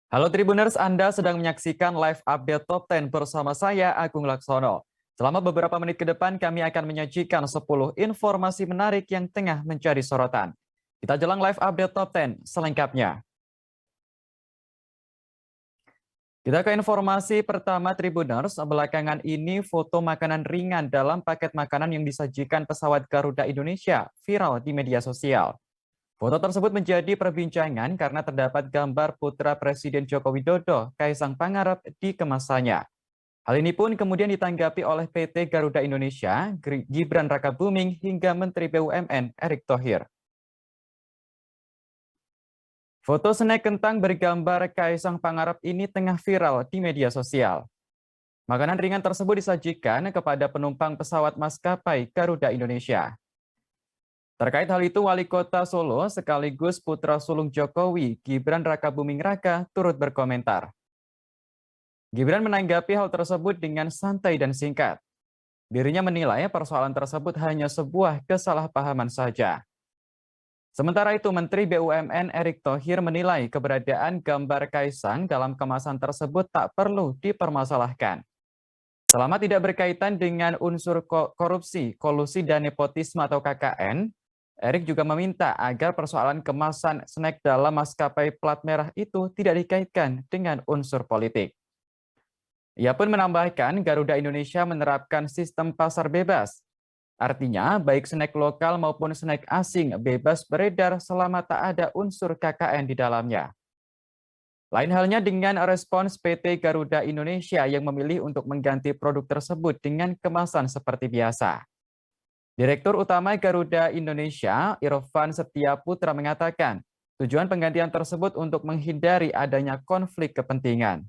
Halo Tribuners, Anda sedang menyaksikan live update Top 10 bersama saya, Agung Laksono. Selama beberapa menit ke depan, kami akan menyajikan 10 informasi menarik yang tengah menjadi sorotan. Kita jelang live update Top 10 selengkapnya. Kita ke informasi pertama Tribuners, belakangan ini foto makanan ringan dalam paket makanan yang disajikan pesawat Garuda Indonesia viral di media sosial. Foto tersebut menjadi perbincangan karena terdapat gambar putra Presiden Joko Widodo, Kaisang Pangarep, di kemasannya. Hal ini pun kemudian ditanggapi oleh PT Garuda Indonesia, Gibran Rakabuming, hingga Menteri BUMN Erick Thohir. Foto snack kentang bergambar Kaisang Pangarep ini tengah viral di media sosial. Makanan ringan tersebut disajikan kepada penumpang pesawat maskapai Garuda Indonesia. Terkait hal itu, Wali Kota Solo sekaligus putra sulung Jokowi, Gibran Rakabuming Raka, turut berkomentar. Gibran menanggapi hal tersebut dengan santai dan singkat. Dirinya menilai persoalan tersebut hanya sebuah kesalahpahaman saja. Sementara itu, Menteri BUMN Erick Thohir menilai keberadaan gambar Kaisang dalam kemasan tersebut tak perlu dipermasalahkan. Selama tidak berkaitan dengan unsur korupsi, kolusi, dan nepotisme atau KKN, Erick juga meminta agar persoalan kemasan snack dalam maskapai plat merah itu tidak dikaitkan dengan unsur politik. Ia pun menambahkan Garuda Indonesia menerapkan sistem pasar bebas. Artinya, baik snack lokal maupun snack asing bebas beredar selama tak ada unsur KKN di dalamnya. Lain halnya dengan respons PT Garuda Indonesia yang memilih untuk mengganti produk tersebut dengan kemasan seperti biasa. Direktur Utama Garuda Indonesia, Irfan Setiaputra mengatakan, tujuan penggantian tersebut untuk menghindari adanya konflik kepentingan.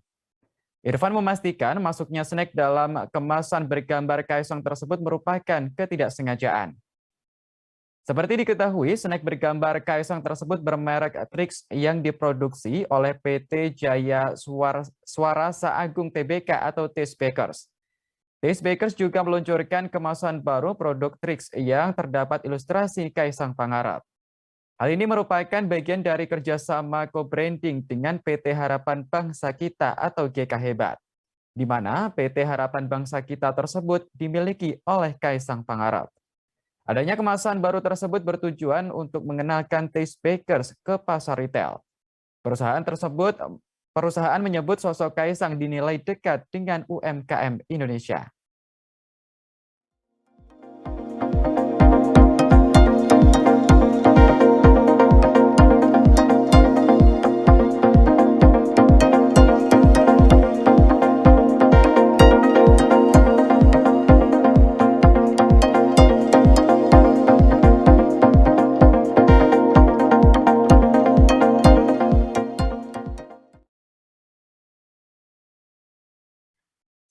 Irfan memastikan masuknya snack dalam kemasan bergambar Kaisang tersebut merupakan ketidaksengajaan. Seperti diketahui, snack bergambar Kaisang tersebut bermerek Trix yang diproduksi oleh PT Jaya Swarasa Agung Tbk atau Taste Bakers. Taste Bakers juga meluncurkan kemasan baru produk Trix yang terdapat ilustrasi Kaisang Pangarep. Hal ini merupakan bagian dari kerjasama co-branding dengan PT Harapan Bangsa Kita atau GK Hebat, di mana PT Harapan Bangsa Kita tersebut dimiliki oleh Kaisang Pangarep. Adanya kemasan baru tersebut bertujuan untuk mengenalkan Taste Bakers ke pasar retail. Perusahaan menyebut sosok Kaisang dinilai dekat dengan UMKM Indonesia.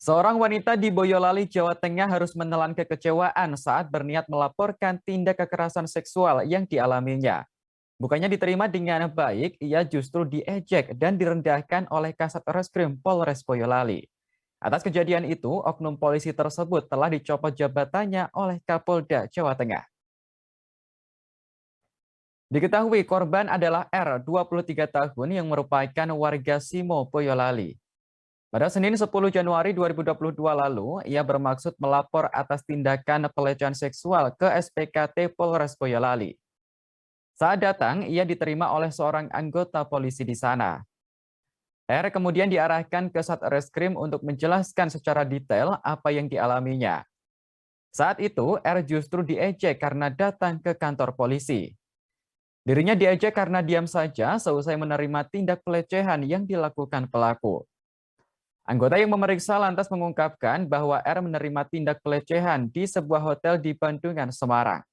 Seorang wanita di Boyolali, Jawa Tengah harus menelan kekecewaan saat berniat melaporkan tindak kekerasan seksual yang dialaminya. Bukannya diterima dengan baik, ia justru diejek dan direndahkan oleh Kasat Reskrim Polres Boyolali. Atas kejadian itu, oknum polisi tersebut telah dicopot jabatannya oleh Kapolda Jawa Tengah. Diketahui korban adalah R, 23 tahun yang merupakan warga Simo, Boyolali. Pada Senin 10 Januari 2022 lalu, ia bermaksud melapor atas tindakan pelecehan seksual ke SPKT Polres Boyolali. Saat datang, ia diterima oleh seorang anggota polisi di sana. R kemudian diarahkan ke Satreskrim untuk menjelaskan secara detail apa yang dialaminya. Saat itu, R justru diejek karena datang ke kantor polisi. Dirinya diejek karena diam saja seusai menerima tindak pelecehan yang dilakukan pelaku. Anggota yang memeriksa lantas mengungkapkan bahwa R menerima tindak pelecehan di sebuah hotel di Bandungan, Semarang.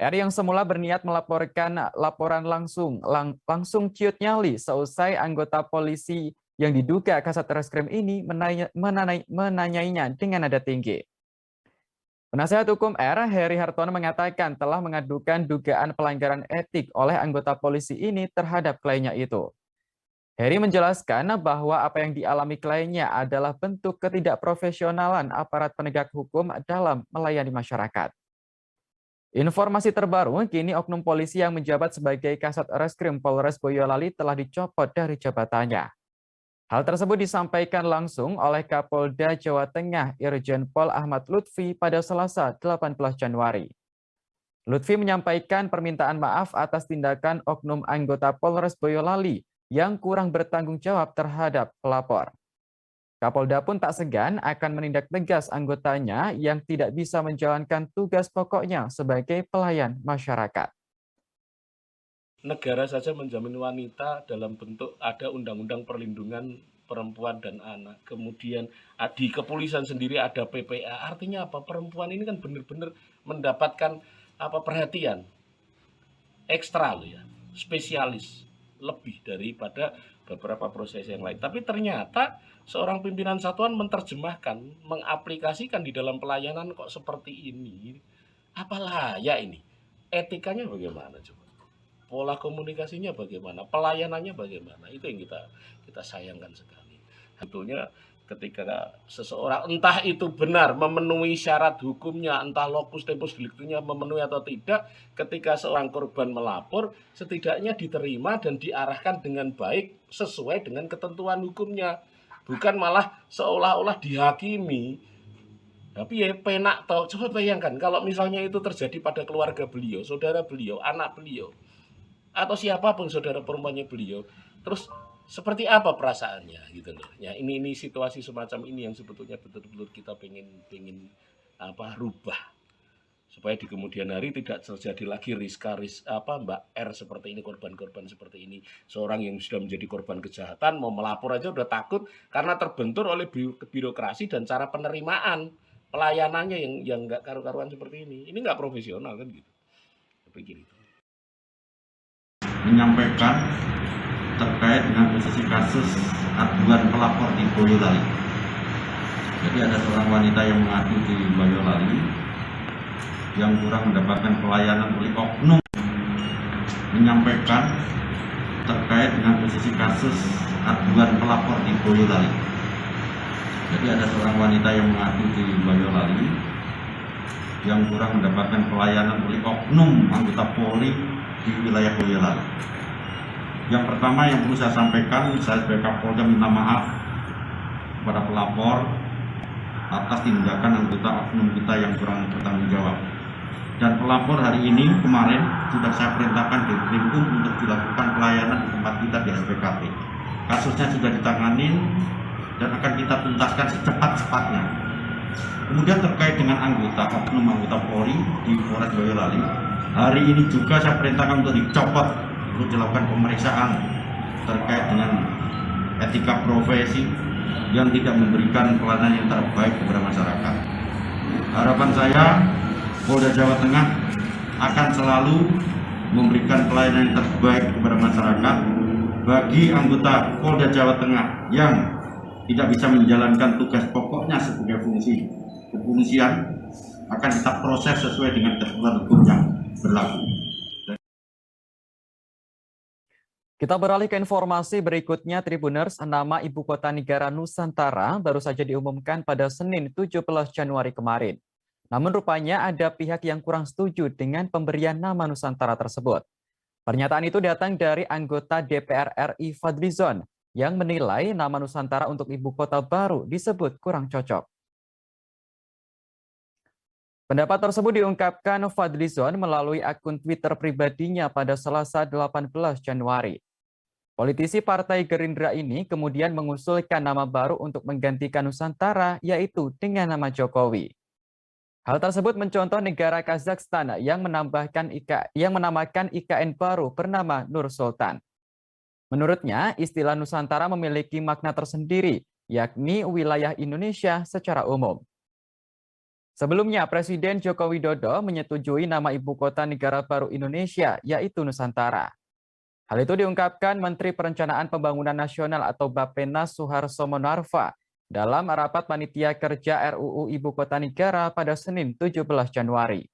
R yang semula berniat melaporkan laporan langsung ciut nyali seusai anggota polisi yang diduga Kasat Reskrim ini menanyainya dengan nada tinggi. Penasehat hukum R, Heri Hartono mengatakan telah mengadukan dugaan pelanggaran etik oleh anggota polisi ini terhadap kliennya itu. Heri menjelaskan bahwa apa yang dialami kliennya adalah bentuk ketidakprofesionalan aparat penegak hukum dalam melayani masyarakat. Informasi terbaru, kini oknum polisi yang menjabat sebagai Kasat Reskrim Polres Boyolali telah dicopot dari jabatannya. Hal tersebut disampaikan langsung oleh Kapolda Jawa Tengah Irjen Pol Ahmad Lutfi pada Selasa 18 Januari. Lutfi menyampaikan permintaan maaf atas tindakan oknum anggota Polres Boyolali yang kurang bertanggung jawab terhadap pelapor. Kapolda pun tak segan akan menindak tegas anggotanya yang tidak bisa menjalankan tugas pokoknya sebagai pelayan masyarakat. Negara saja menjamin wanita dalam bentuk ada undang-undang perlindungan perempuan dan anak. Kemudian di kepolisian sendiri ada PPA. Artinya apa? Perempuan ini kan benar-benar mendapatkan perhatian ekstra loh ya, spesialis lebih daripada beberapa proses yang lain. Tapi ternyata seorang pimpinan satuan menerjemahkan, mengaplikasikan di dalam pelayanan kok seperti ini. Apalah ya ini? Etikanya bagaimana coba? Pola komunikasinya bagaimana, pelayanannya bagaimana, itu yang kita sayangkan sekali. Sebetulnya ketika seseorang entah itu benar memenuhi syarat hukumnya, entah lokus tempus delictunya memenuhi atau tidak, ketika seorang korban melapor, setidaknya diterima dan diarahkan dengan baik sesuai dengan ketentuan hukumnya, bukan malah seolah-olah dihakimi. Tapi ya penak toh. Coba bayangkan kalau misalnya itu terjadi pada keluarga beliau, saudara beliau, anak beliau, atau siapapun saudara perempuannya beliau, terus seperti apa perasaannya gitu loh. Ya ini situasi semacam ini yang sebetulnya betul-betul kita pengen rubah supaya di kemudian hari tidak terjadi lagi Mbak R seperti ini, korban-korban seperti ini. Seorang yang sudah menjadi korban kejahatan mau melapor aja udah takut karena terbentur oleh birokrasi dan cara penerimaan pelayanannya yang nggak karu-karuan seperti ini. Ini nggak profesional kan gitu. Begini. Menyampaikan terkait dengan posisi kasus aduan pelapor di Boyolali. Jadi ada seorang wanita yang mengadu di Boyolali yang kurang mendapatkan pelayanan oleh oknum. Menyampaikan terkait dengan posisi kasus aduan pelapor di Boyolali. Jadi ada seorang wanita yang mengadu di Boyolali yang kurang mendapatkan pelayanan oleh oknum anggota Polri di wilayah Boyolali. Yang pertama yang perlu saya sampaikan, saya sebagai Kapolda minta maaf kepada pelapor atas tindakan anggota oknum kita yang kurang bertanggung jawab. Dan pelapor hari ini kemarin sudah saya perintahkan di Krimkum untuk dilakukan pelayanan di tempat kita di SPKP. Kasusnya sudah ditanganin dan akan kita tuntaskan secepat-cepatnya. Kemudian terkait dengan oknum anggota Polri di Polres Boyolali, hari ini juga saya perintahkan untuk dicopot untuk dilakukan pemeriksaan terkait dengan etika profesi yang tidak memberikan pelayanan yang terbaik kepada masyarakat. Harapan saya, Polda Jawa Tengah akan selalu memberikan pelayanan yang terbaik kepada masyarakat. Bagi anggota Polda Jawa Tengah yang tidak bisa menjalankan tugas pokoknya sebagai fungsi kepolisian, akan kita proses sesuai dengan ketentuan hukum yang berlaku. Kita beralih ke informasi berikutnya, Tribuners. Nama Ibu Kota Negara Nusantara baru saja diumumkan pada Senin 17 Januari kemarin. Namun rupanya ada pihak yang kurang setuju dengan pemberian nama Nusantara tersebut. Pernyataan itu datang dari anggota DPR RI Fadlizon yang menilai nama Nusantara untuk ibu kota baru disebut kurang cocok. Pendapat tersebut diungkapkan Fadlizon melalui akun Twitter pribadinya pada Selasa 18 Januari. Politisi Partai Gerindra ini kemudian mengusulkan nama baru untuk menggantikan Nusantara, yaitu dengan nama Jokowi. Hal tersebut mencontoh negara Kazakhstan yang menamakan IKN baru bernama Nur Sultan. Menurutnya, istilah Nusantara memiliki makna tersendiri, yakni wilayah Indonesia secara umum. Sebelumnya, Presiden Joko Widodo menyetujui nama ibu kota negara baru Indonesia, yaitu Nusantara. Hal itu diungkapkan Menteri Perencanaan Pembangunan Nasional atau Bappenas Suharto Monoarfa dalam rapat panitia kerja RUU Ibu Kota Negara pada Senin 17 Januari.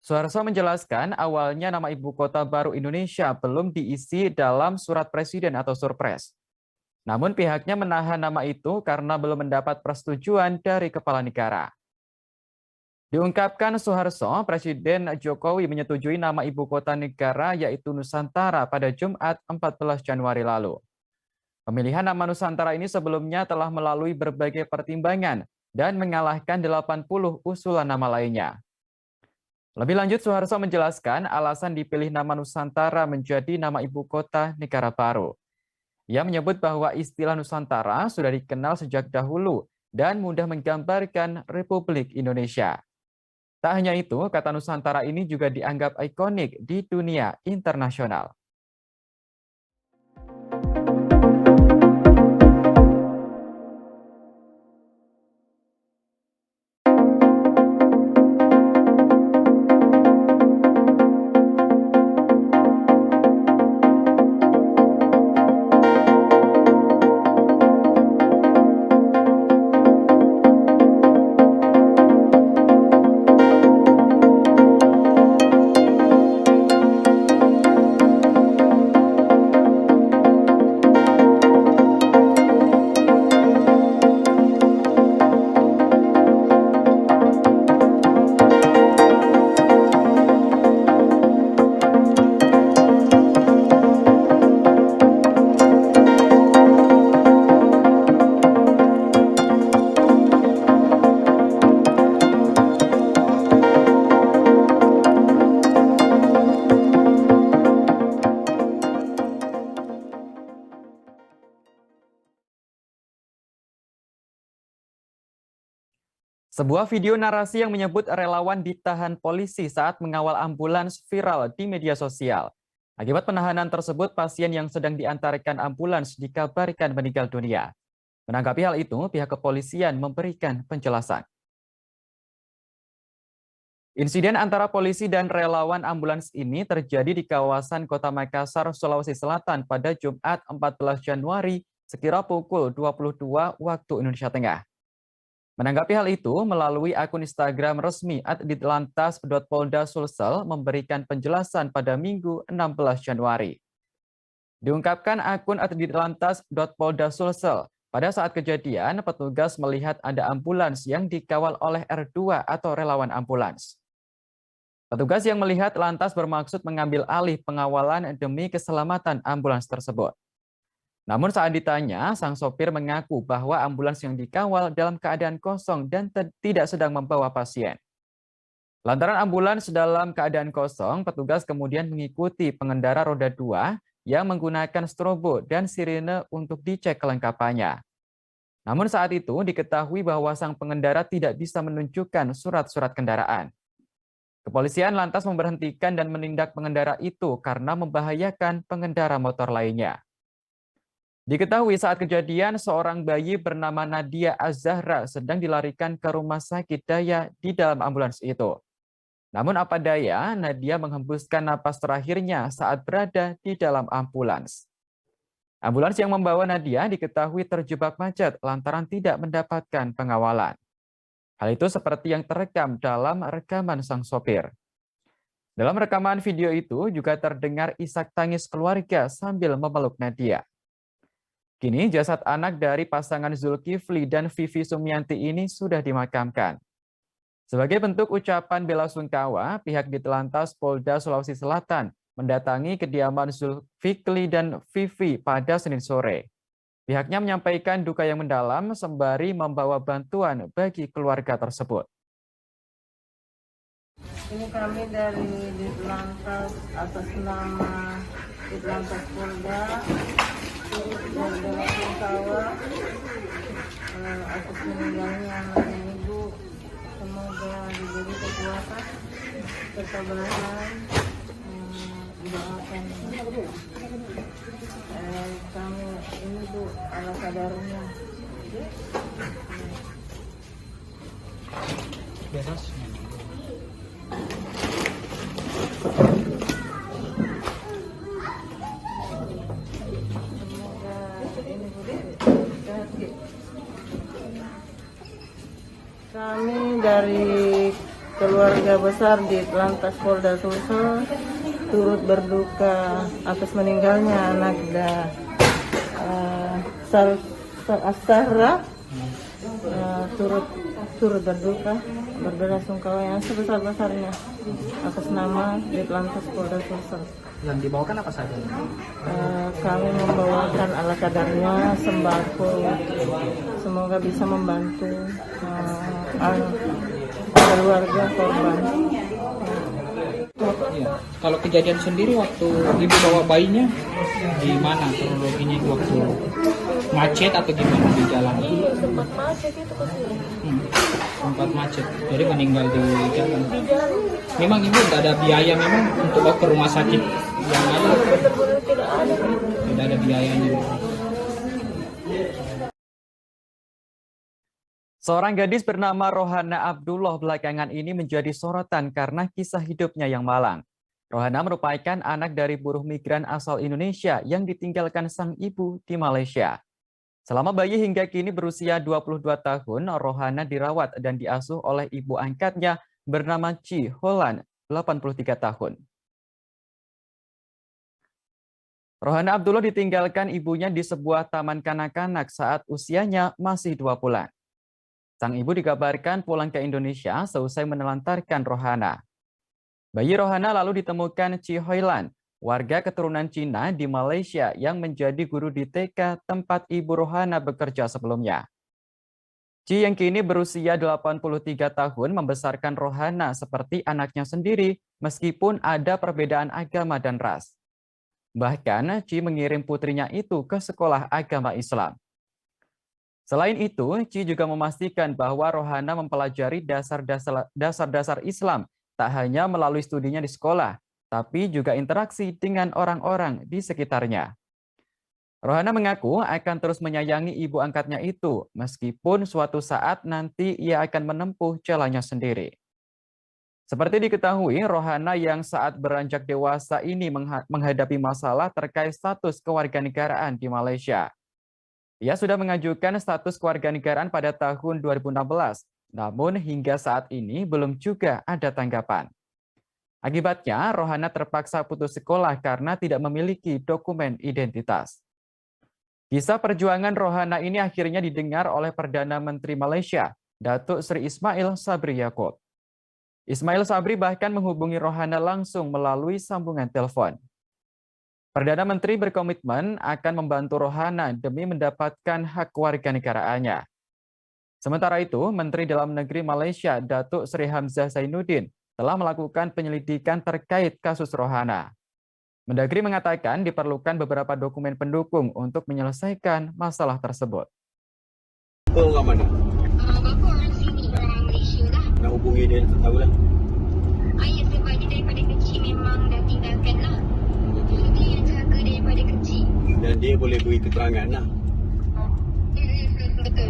Suharto menjelaskan awalnya nama ibu kota baru Indonesia belum diisi dalam surat presiden atau surpres. Namun pihaknya menahan nama itu karena belum mendapat persetujuan dari kepala negara. Diungkapkan Soeharto, Presiden Jokowi menyetujui nama ibu kota negara yaitu Nusantara pada Jumat 14 Januari lalu. Pemilihan nama Nusantara ini sebelumnya telah melalui berbagai pertimbangan dan mengalahkan 80 usulan nama lainnya. Lebih lanjut, Soeharto menjelaskan alasan dipilih nama Nusantara menjadi nama ibu kota negara baru. Ia menyebut bahwa istilah Nusantara sudah dikenal sejak dahulu dan mudah menggambarkan Republik Indonesia. Tak hanya itu, kata Nusantara ini juga dianggap ikonik di dunia internasional. Sebuah video narasi yang menyebut relawan ditahan polisi saat mengawal ambulans viral di media sosial. Akibat penahanan tersebut, pasien yang sedang diantarkan ambulans dikabarkan meninggal dunia. Menanggapi hal itu, pihak kepolisian memberikan penjelasan. Insiden antara polisi dan relawan ambulans ini terjadi di kawasan Kota Makassar, Sulawesi Selatan pada Jumat 14 Januari sekira pukul 22 waktu Indonesia Tengah. Menanggapi hal itu, melalui akun Instagram resmi @ditlantas.polda Sulsel memberikan penjelasan pada Minggu 16 Januari. Diungkapkan akun @ditlantas.polda Sulsel, pada saat kejadian, petugas melihat ada ambulans yang dikawal oleh R2 atau relawan ambulans. Petugas yang melihat lantas bermaksud mengambil alih pengawalan demi keselamatan ambulans tersebut. Namun saat ditanya, sang sopir mengaku bahwa ambulans yang dikawal dalam keadaan kosong dan tidak sedang membawa pasien. Lantaran ambulans dalam keadaan kosong, petugas kemudian mengikuti pengendara roda 2 yang menggunakan strobo dan sirine untuk dicek kelengkapannya. Namun saat itu diketahui bahwa sang pengendara tidak bisa menunjukkan surat-surat kendaraan. Kepolisian lantas memberhentikan dan menindak pengendara itu karena membahayakan pengendara motor lainnya. Diketahui saat kejadian, seorang bayi bernama Nadia Az-Zahra sedang dilarikan ke rumah sakit daya di dalam ambulans itu. Namun apa daya, Nadia menghembuskan napas terakhirnya saat berada di dalam ambulans. Ambulans yang membawa Nadia diketahui terjebak macet lantaran tidak mendapatkan pengawalan. Hal itu seperti yang terekam dalam rekaman sang sopir. Dalam rekaman video itu juga terdengar isak tangis keluarga sambil memeluk Nadia. Kini jasad anak dari pasangan Zulkifli dan Vivi Sumianti ini sudah dimakamkan. Sebagai bentuk ucapan bela sungkawa, pihak Ditlantas Polda Sulawesi Selatan mendatangi kediaman Zulkifli dan Vivi pada Senin sore. Pihaknya menyampaikan duka yang mendalam sembari membawa bantuan bagi keluarga tersebut. Ini kami dari Ditlantas atas nama Ditlantas Polda dan bela sungkawa atas meninggalnya anaknya ibu. Semoga diberi kekuatan, kesabaran, doakan kami ini Bu ala kadarnya. Kami dari keluarga besar Ditlantas Polda Sulsel turut berduka atas meninggalnya anak Az-Zahra turut berduka yang sebesar-besarnya atas nama Ditlantas Polda Sulsel. Yang dibawakan apa saja? Kami membawakan ala kadarnya sembako, semoga bisa membantu keluarga korban. Ya. Kalau kejadian sendiri waktu ibu bawa bayinya di mana kronologinya, waktu macet atau gimana di jalan? Sempat macet itu ke sini. Sempat macet, jadi meninggal di jalan. Memang ibu nggak ada biaya memang untuk bawa ke rumah sakit yang ada? Benar-benar tidak ada. Tidak ada biayanya. Seorang gadis bernama Rohana Abdullah belakangan ini menjadi sorotan karena kisah hidupnya yang malang. Rohana merupakan anak dari buruh migran asal Indonesia yang ditinggalkan sang ibu di Malaysia. Selama bayi hingga kini berusia 22 tahun, Rohana dirawat dan diasuh oleh ibu angkatnya bernama Chi Holland, 83 tahun. Rohana Abdullah ditinggalkan ibunya di sebuah taman kanak-kanak saat usianya masih 2 bulan. Sang ibu dikabarkan pulang ke Indonesia seusai menelantarkan Rohana. Bayi Rohana lalu ditemukan Chi Hoilan, warga keturunan Cina di Malaysia yang menjadi guru di TK tempat ibu Rohana bekerja sebelumnya. Chi yang kini berusia 83 tahun membesarkan Rohana seperti anaknya sendiri meskipun ada perbedaan agama dan ras. Bahkan Chi mengirim putrinya itu ke sekolah agama Islam. Selain itu, Chi juga memastikan bahwa Rohana mempelajari dasar-dasar Islam tak hanya melalui studinya di sekolah, tapi juga interaksi dengan orang-orang di sekitarnya. Rohana mengaku akan terus menyayangi ibu angkatnya itu, meskipun suatu saat nanti ia akan menempuh jalannya sendiri. Seperti diketahui, Rohana yang saat beranjak dewasa ini menghadapi masalah terkait status kewarganegaraan di Malaysia. Ia sudah mengajukan status kewarganegaraan pada tahun 2016, namun hingga saat ini belum juga ada tanggapan. Akibatnya, Rohana terpaksa putus sekolah karena tidak memiliki dokumen identitas. Kisah perjuangan Rohana ini akhirnya didengar oleh Perdana Menteri Malaysia, Datuk Seri Ismail Sabri Yaakob. Ismail Sabri bahkan menghubungi Rohana langsung melalui sambungan telepon. Perdana Menteri berkomitmen akan membantu Rohana demi mendapatkan hak kewarganegaraannya. Sementara itu, Menteri Dalam Negeri Malaysia, Datuk Seri Hamzah Zainuddin, telah melakukan penyelidikan terkait kasus Rohana. Mendagri mengatakan diperlukan beberapa dokumen pendukung untuk menyelesaikan masalah tersebut. Orang mana? Bapa orang sini, orang Malaysia lah. Nak hubungi dia, tak tahulah. Ya, sebab dia daripada kecil memang dah tinggalkan lah. So, dia yang jaga daripada kecil. Dan dia boleh beri keterangan lah. Betul.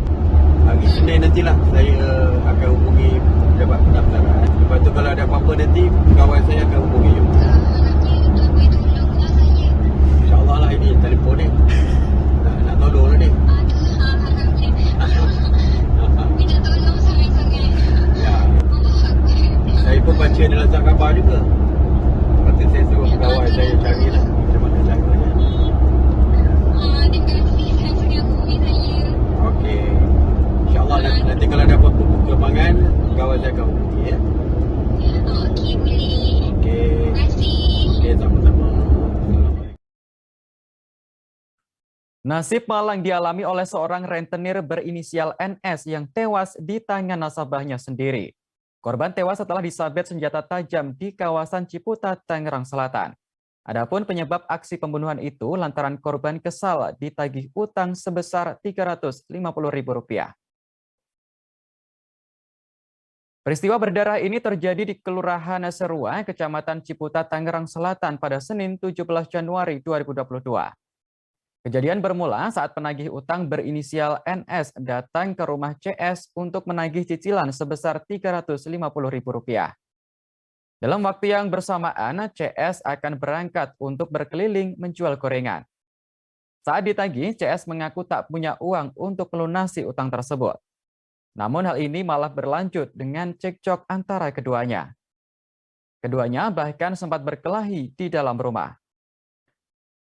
Hari Senin nantilah saya akan hubungi pejabat pendaftaran. Lepas tu kalau ada apa-apa nanti, kawan saya akan hubungi you. Nanti tuan boleh tolonglah saya. InsyaAllah lah ini telefon ni. Nak tolong lah ni. Alhamdulillah. Minta tolong sangat-sangat. Ya. Allah. Saya pun baca dalam surat khabar juga. Lepas tu saya suruh kawan saya carilah macam mana caranya. Terima kasih sangat-sangat hubungi saya. Okey. InsyaAllah nanti kalau ada apa-apa perkembangan, kawan saya akan hubungi ya. Okey, boleh. Okey. Terima kasih. Okey, sama-sama. Assalamualaikum. Nasib malang dialami oleh seorang rentenir berinisial NS yang tewas di tangan nasabahnya sendiri. Korban tewas setelah disabet senjata tajam di kawasan Ciputat, Tangerang Selatan. Adapun penyebab aksi pembunuhan itu lantaran korban kesal ditagih utang sebesar Rp350.000. Peristiwa berdarah ini terjadi di Kelurahan Serua, Kecamatan Ciputat, Tangerang Selatan pada Senin 17 Januari 2022. Kejadian bermula saat penagih utang berinisial NS datang ke rumah CS untuk menagih cicilan sebesar Rp350.000. Dalam waktu yang bersamaan, CS akan berangkat untuk berkeliling menjual gorengan. Saat ditagih, CS mengaku tak punya uang untuk melunasi utang tersebut. Namun hal ini malah berlanjut dengan cekcok antara keduanya. Keduanya bahkan sempat berkelahi di dalam rumah.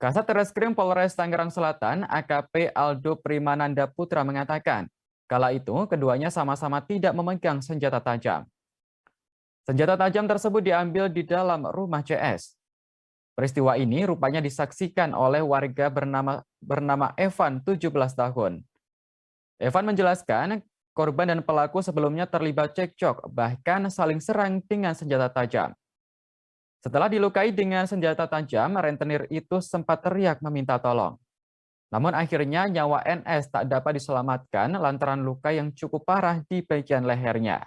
Kasat Reskrim Polres Tangerang Selatan, AKP Aldo Primananda Putra mengatakan, Kala itu, keduanya sama-sama tidak memegang senjata tajam. Senjata tajam tersebut diambil di dalam rumah CS. Peristiwa ini rupanya disaksikan oleh warga bernama Evan, 17 tahun. Evan menjelaskan, korban dan pelaku sebelumnya terlibat cekcok, bahkan saling serang dengan senjata tajam. Setelah dilukai dengan senjata tajam, rentenir itu sempat teriak meminta tolong. Namun akhirnya nyawa NS tak dapat diselamatkan lantaran luka yang cukup parah di bagian lehernya.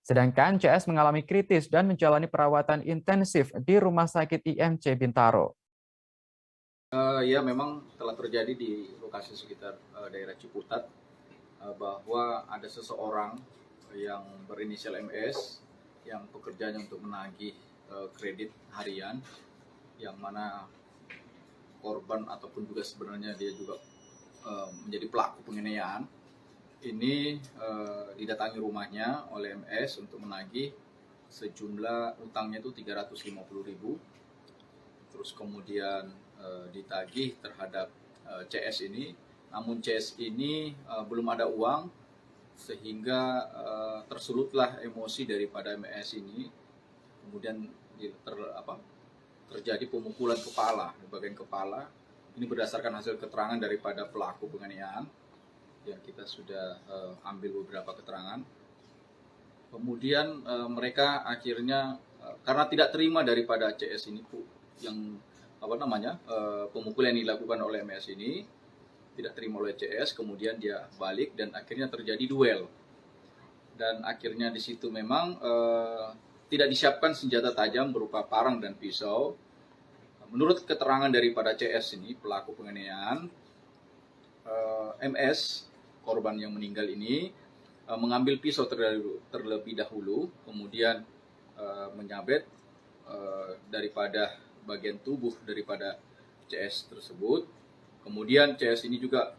Sedangkan CS mengalami kritis dan menjalani perawatan intensif di Rumah Sakit IMC Bintaro. Ya, memang telah terjadi di lokasi sekitar daerah Ciputat bahwa ada seseorang yang berinisial MS yang pekerjaannya untuk menagih kredit harian, yang mana korban ataupun juga sebenarnya dia juga menjadi pelaku penganiayaan. Ini didatangi rumahnya oleh MS untuk menagih sejumlah utangnya itu 350.000. Terus kemudian ditagih terhadap CS ini, namun CS ini belum ada uang, sehingga tersulutlah emosi daripada MS ini. Kemudian terjadi pemukulan kepala di bagian kepala. Ini berdasarkan hasil keterangan daripada pelaku penganiayaan yang kita sudah ambil beberapa keterangan. Kemudian mereka akhirnya karena tidak terima daripada CS ini yang pemukulan yang dilakukan oleh MS ini, tidak terima oleh CS, kemudian dia balik dan akhirnya terjadi duel. Dan akhirnya di situ memang tidak disiapkan senjata tajam berupa parang dan pisau. Menurut keterangan daripada CS ini, pelaku penganiayaan, MS, korban yang meninggal ini, mengambil pisau terlebih dahulu, kemudian menyabet daripada bagian tubuh daripada CS tersebut. Kemudian CS ini juga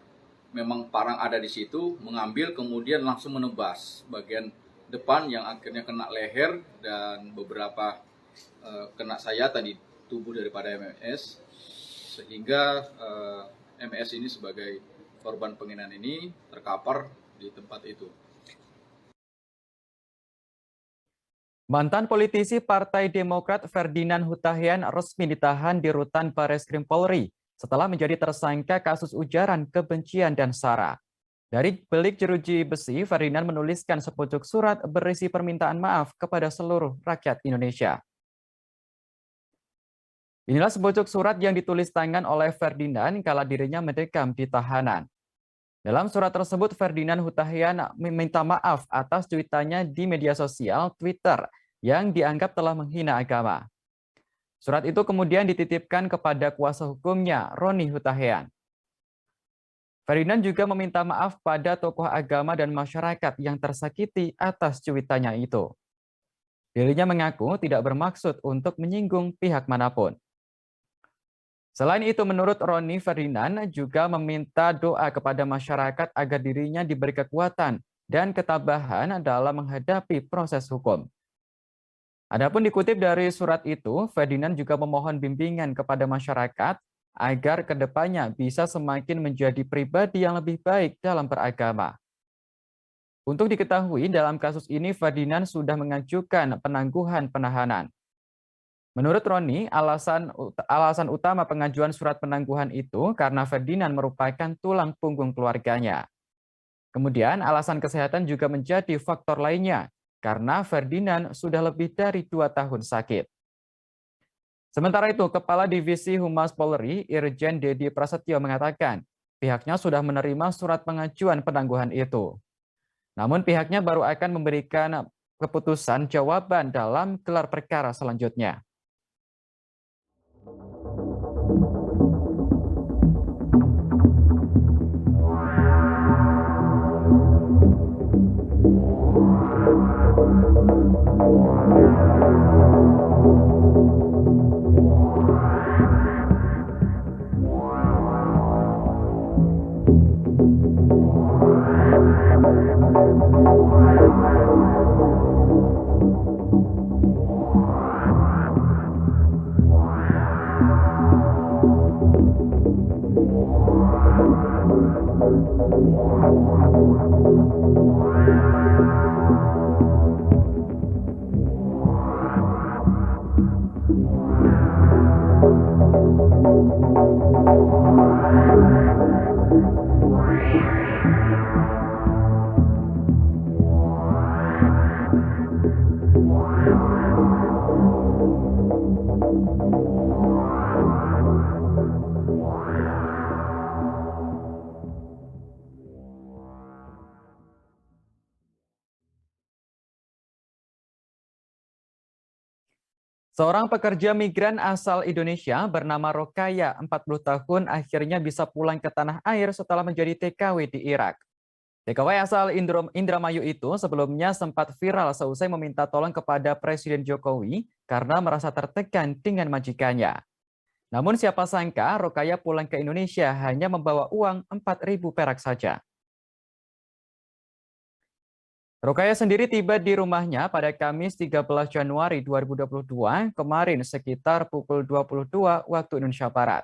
memang parang ada di situ, mengambil kemudian langsung menebas bagian depan yang akhirnya kena leher dan beberapa kena sayatan di tubuh daripada MS, sehingga MS ini sebagai korban penganiayaan ini terkapar di tempat itu. Mantan politisi Partai Demokrat Ferdinand Hutahian resmi ditahan di Rutan Bareskrim Polri setelah menjadi tersangka kasus ujaran kebencian dan sara. Dari bilik jeruji besi, Ferdinand menuliskan sepucuk surat berisi permintaan maaf kepada seluruh rakyat Indonesia. Inilah sepucuk surat yang ditulis tangan oleh Ferdinand kala dirinya mendekam di tahanan. Dalam surat tersebut, Ferdinand Hutahian meminta maaf atas cuitannya di media sosial Twitter yang dianggap telah menghina agama. Surat itu kemudian dititipkan kepada kuasa hukumnya, Roni Hutahian. Ferdinand juga meminta maaf pada tokoh agama dan masyarakat yang tersakiti atas cuitannya itu. Dirinya mengaku tidak bermaksud untuk menyinggung pihak manapun. Selain itu, menurut Roni, Ferdinand juga meminta doa kepada masyarakat agar dirinya diberi kekuatan dan ketabahan dalam menghadapi proses hukum. Adapun dikutip dari surat itu, Ferdinand juga memohon bimbingan kepada masyarakat agar kedepannya bisa semakin menjadi pribadi yang lebih baik dalam beragama. Untuk diketahui, dalam kasus ini Ferdinand sudah mengajukan penangguhan penahanan. Menurut Roni, alasan utama pengajuan surat penangguhan itu karena Ferdinand merupakan tulang punggung keluarganya. Kemudian alasan kesehatan juga menjadi faktor lainnya karena Ferdinand sudah lebih dari 2 tahun sakit. Sementara itu, Kepala Divisi Humas Polri, Irjen Dedi Prasetyo mengatakan pihaknya sudah menerima surat pengajuan penangguhan itu. Namun pihaknya baru akan memberikan keputusan jawaban dalam gelar perkara selanjutnya. Seorang pekerja migran asal Indonesia bernama Rokaya, 40 tahun, akhirnya bisa pulang ke tanah air setelah menjadi TKW di Irak. TKW asal Indramayu itu sebelumnya sempat viral seusai meminta tolong kepada Presiden Jokowi karena merasa tertekan dengan majikannya. Namun siapa sangka Rokaya pulang ke Indonesia hanya membawa uang 4.000 perak saja. Rokaya sendiri tiba di rumahnya pada Kamis 13 Januari 2022 kemarin sekitar pukul 22 waktu Indonesia Barat.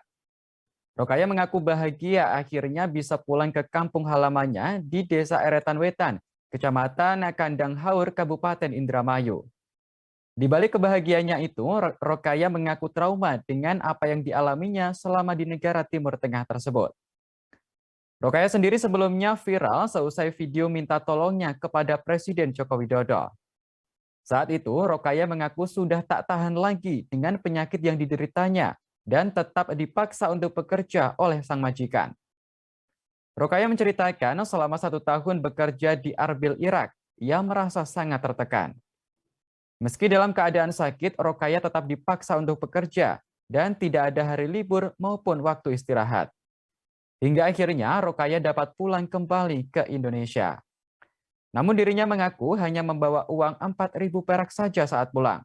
Rokaya mengaku bahagia akhirnya bisa pulang ke kampung halamannya di Desa Eretan Wetan, Kecamatan Kandang Haur, Kabupaten Indramayu. Di balik kebahagiaannya itu, Rokaya mengaku trauma dengan apa yang dialaminya selama di negara Timur Tengah tersebut. Rokaya sendiri sebelumnya viral seusai video minta tolongnya kepada Presiden Joko Widodo. Saat itu, Rokaya mengaku sudah tak tahan lagi dengan penyakit yang dideritanya dan tetap dipaksa untuk bekerja oleh sang majikan. Rokaya menceritakan selama 1 tahun bekerja di Arbil, Irak, ia merasa sangat tertekan. Meski dalam keadaan sakit, Rokaya tetap dipaksa untuk bekerja dan tidak ada hari libur maupun waktu istirahat. Hingga akhirnya Rokaya dapat pulang kembali ke Indonesia. Namun dirinya mengaku hanya membawa uang 4.000 perak saja saat pulang.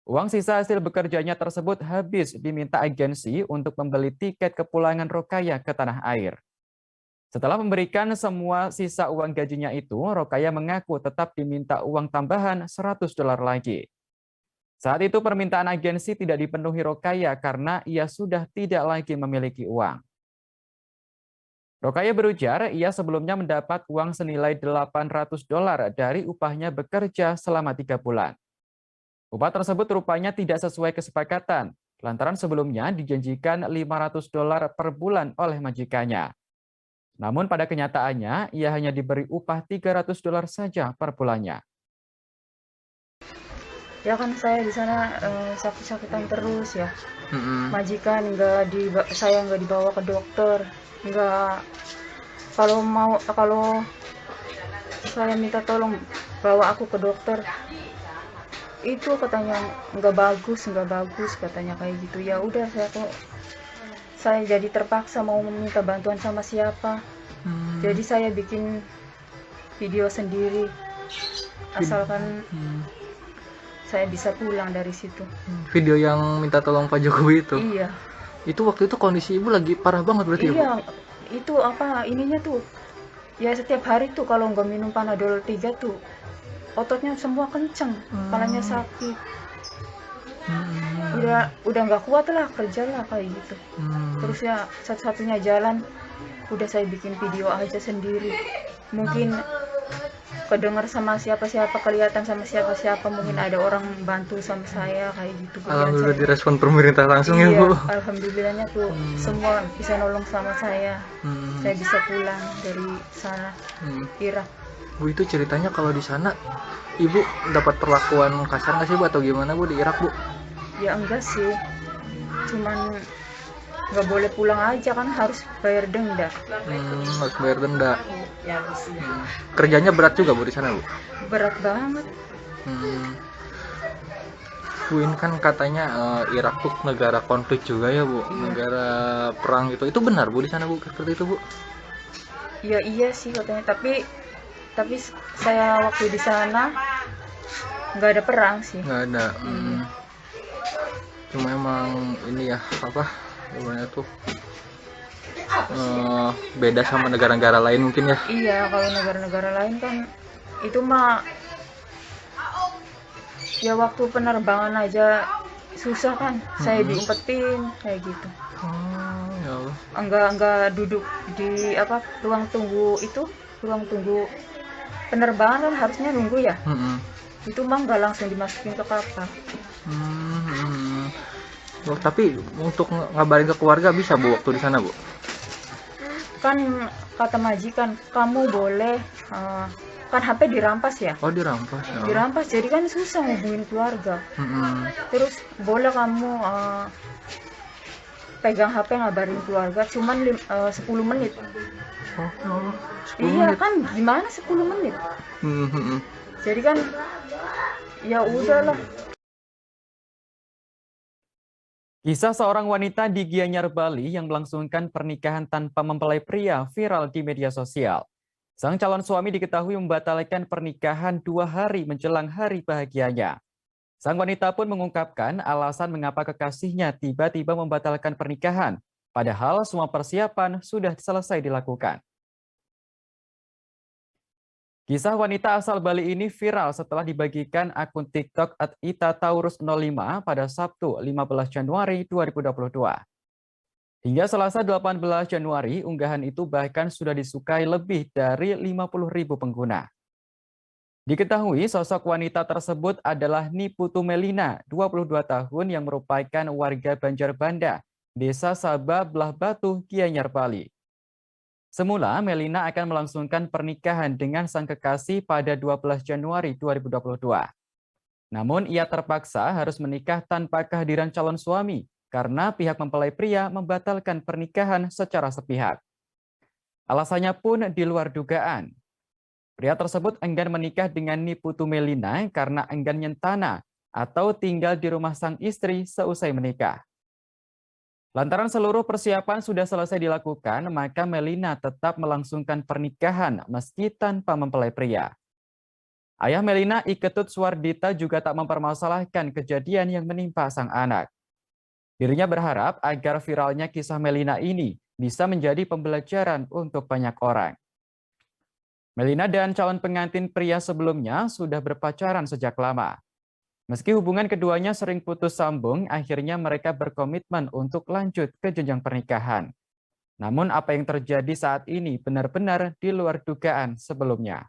Uang sisa hasil bekerjanya tersebut habis diminta agensi untuk membeli tiket kepulangan Rokaya ke tanah air. Setelah memberikan semua sisa uang gajinya itu, Rokaya mengaku tetap diminta uang tambahan $100 lagi. Saat itu permintaan agensi tidak dipenuhi Rokaya karena ia sudah tidak lagi memiliki uang. Rokaya berujar ia sebelumnya mendapat uang senilai $800 dari upahnya bekerja selama 3 bulan. Upah tersebut rupanya tidak sesuai kesepakatan, lantaran sebelumnya dijanjikan $500 per bulan oleh majikannya. Namun pada kenyataannya, ia hanya diberi upah $300 saja per bulannya. Ya kan saya di sana sakit-sakitan terus ya. Majikan saya nggak dibawa ke dokter. Enggak, kalau saya minta tolong bawa aku ke dokter, itu katanya nggak bagus katanya kayak gitu. Ya udah, saya jadi terpaksa mau meminta bantuan sama siapa. Jadi saya bikin video sendiri asalkan saya bisa pulang dari situ. Video yang minta tolong Pak Jokowi itu? Iya. Itu waktu itu kondisi ibu lagi parah banget berarti? Iya, itu ininya tuh, ya setiap hari tuh kalau nggak minum Panadol 3 tuh ototnya semua kenceng, kepalanya sakit. Udah nggak kuat lah kerja lah kayak gitu. Terus ya satu-satunya jalan udah saya bikin video aja sendiri. Mungkin kedengar sama siapa-siapa, kelihatan sama siapa-siapa, mungkin ada orang bantu sama saya kayak gitu. Alhamdulillah direspon pemerintah langsung ya Bu. Alhamdulillahnya tuh semua bisa nolong sama saya. Saya bisa pulang dari sana Irak. Bu, itu ceritanya kalau di sana ibu dapat perlakuan kasar nggak sih Bu atau gimana Bu di Irak Bu? Ya enggak sih, cuman nggak boleh pulang aja kan, harus bayar denda. Harus bayar denda. Kerjanya berat juga Bu di sana Bu? Berat banget. Bu, ini kan katanya Irak tuh negara konflik juga ya Bu, negara perang gitu. Itu benar Bu di sana Bu seperti itu Bu? Ya iya sih katanya, tapi saya waktu di sana nggak ada perang sih. Nggak ada. Cuma emang ini ya namanya tuh beda sama negara-negara lain mungkin ya. Iya, kalau negara-negara lain kan itu mah ya waktu penerbangan aja susah kan, saya diumpetin kayak gitu. Ya enggak duduk di ruang tunggu itu, ruang tunggu penerbangan kan harusnya nunggu ya. Itu mah nggak langsung dimasukin ke kapal. Oh, tapi untuk ngabarin ke keluarga bisa Bu waktu di sana Bu? Kan kata majikan kamu boleh kan HP dirampas ya. Oh dirampas ya. Dirampas jadi kan susah ngubungin keluarga. Terus boleh kamu pegang HP ngabarin keluarga cuman 10 menit. Oh, 10 Iya menit. kan gimana 10 menit. Jadi kan ya udahlah. Kisah seorang wanita di Gianyar, Bali yang melangsungkan pernikahan tanpa mempelai pria viral di media sosial. Sang calon suami diketahui membatalkan pernikahan 2 hari menjelang hari bahagianya. Sang wanita pun mengungkapkan alasan mengapa kekasihnya tiba-tiba membatalkan pernikahan, padahal semua persiapan sudah selesai dilakukan. Kisah wanita asal Bali ini viral setelah dibagikan akun TikTok @itataurus05 pada Sabtu 15 Januari 2022. Hingga Selasa 18 Januari, unggahan itu bahkan sudah disukai lebih dari 50.000 pengguna. Diketahui sosok wanita tersebut adalah Niputu Melina, 22 tahun yang merupakan warga Banjarbanda, Desa Sabah Belah Batu, Gianyar, Bali. Semula, Melina akan melangsungkan pernikahan dengan sang kekasih pada 12 Januari 2022. Namun, ia terpaksa harus menikah tanpa kehadiran calon suami karena pihak mempelai pria membatalkan pernikahan secara sepihak. Alasannya pun di luar dugaan. Pria tersebut enggan menikah dengan Niputu Melina karena enggan nyentana atau tinggal di rumah sang istri seusai menikah. Lantaran seluruh persiapan sudah selesai dilakukan, maka Melina tetap melangsungkan pernikahan meski tanpa mempelai pria. Ayah Melina, Iketut Suwardita, juga tak mempermasalahkan kejadian yang menimpa sang anak. Dirinya berharap agar viralnya kisah Melina ini bisa menjadi pembelajaran untuk banyak orang. Melina dan calon pengantin pria sebelumnya sudah berpacaran sejak lama. Meski hubungan keduanya sering putus sambung, akhirnya mereka berkomitmen untuk lanjut ke jenjang pernikahan. Namun apa yang terjadi saat ini benar-benar di luar dugaan sebelumnya.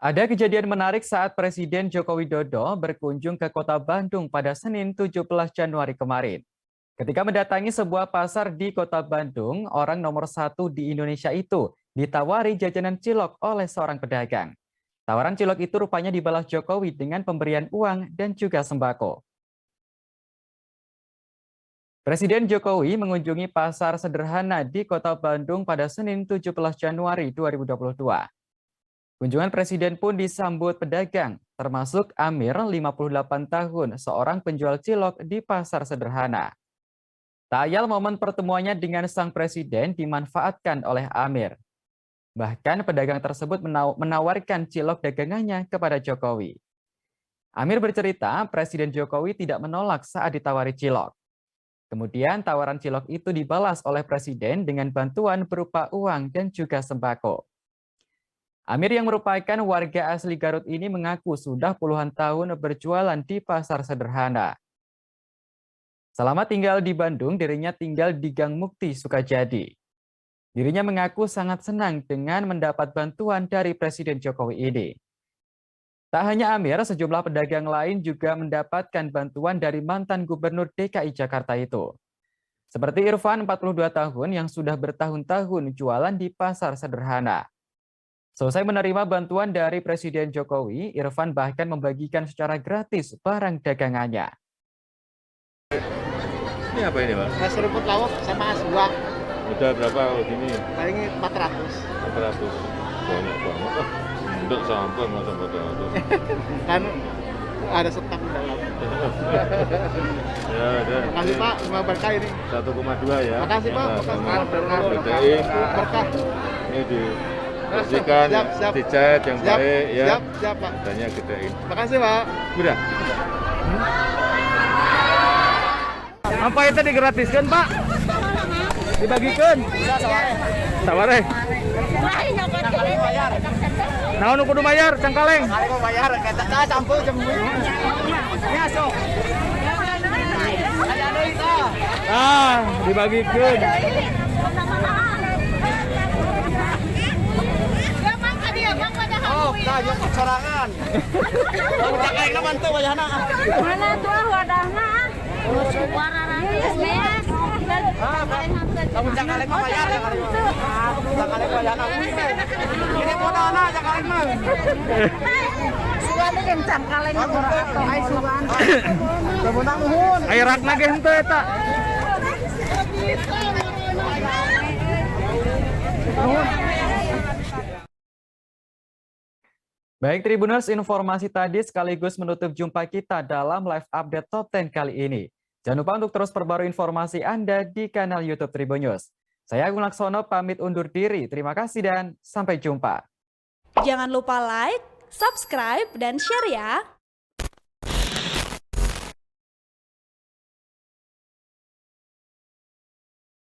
Ada kejadian menarik saat Presiden Joko Widodo berkunjung ke Kota Bandung pada Senin 17 Januari kemarin. Ketika mendatangi sebuah pasar di Kota Bandung, orang nomor 1 di Indonesia itu ditawari jajanan cilok oleh seorang pedagang. Tawaran cilok itu rupanya dibalas Jokowi dengan pemberian uang dan juga sembako. Presiden Jokowi mengunjungi pasar sederhana di Kota Bandung pada Senin 17 Januari 2022. Kunjungan Presiden pun disambut pedagang, termasuk Amir, 58 tahun, seorang penjual cilok di pasar sederhana. Tak ayal momen pertemuannya dengan sang Presiden dimanfaatkan oleh Amir. Bahkan pedagang tersebut menawarkan cilok dagangannya kepada Jokowi. Amir bercerita Presiden Jokowi tidak menolak saat ditawari cilok. Kemudian tawaran cilok itu dibalas oleh Presiden dengan bantuan berupa uang dan juga sembako. Amir yang merupakan warga asli Garut ini mengaku sudah puluhan tahun berjualan di pasar sederhana. Selama tinggal di Bandung, dirinya tinggal di Gang Mukti, Sukajadi. Dirinya mengaku sangat senang dengan mendapat bantuan dari Presiden Jokowi ini. Tak hanya Amir, sejumlah pedagang lain juga mendapatkan bantuan dari mantan Gubernur DKI Jakarta itu. Seperti Irfan, 42 tahun, yang sudah bertahun-tahun jualan di pasar sederhana. Selesai menerima bantuan dari Presiden Jokowi, Irfan bahkan membagikan secara gratis barang dagangannya. Ini apa ini, Pak? Nasi rumput laut sama aswak. Udah berapa kalau gini? Paling 400. 400. Banyak banget. Untuk sampah masa 400. Kan ada stok di dalam. Ya, ada. Makasih Pak, semoga berkah ini. 1,2 ya. Makasih Pak, Ya, makasih sama. Pak. Berkah. Berkah. Ini di bersihkan, Siap. dicat yang Siap, baik ya. siap Pak. Tanya gedein. Makasih Pak. Udah. Apa itu digratiskan, Pak? Dibagikan? Saware. Naon nu kudu bayar, cangkaleng? Bayar, kata campur jemu. Ya, sok. Dibagikan. Oh, kayu sorangan. Cangkaleng na bantu wayahna. Mana tuh wadahna? Wararangis beas. Kamu cangkaleng mah bayar ya kali. Cangkaleng wayahna. Ini modalna cangkaleng mah. Sugan jeung cangkaleng atau ai sugan. Sebentar nuhun. Aya rakna ge henteu eta. Baik Tribuners, informasi tadi sekaligus menutup jumpa kita dalam live update Top 10 kali ini. Jangan lupa untuk terus perbarui informasi Anda di kanal YouTube Tribun News. Saya Agung Laksono pamit undur diri. Terima kasih dan sampai jumpa. Jangan lupa like, subscribe, dan share ya.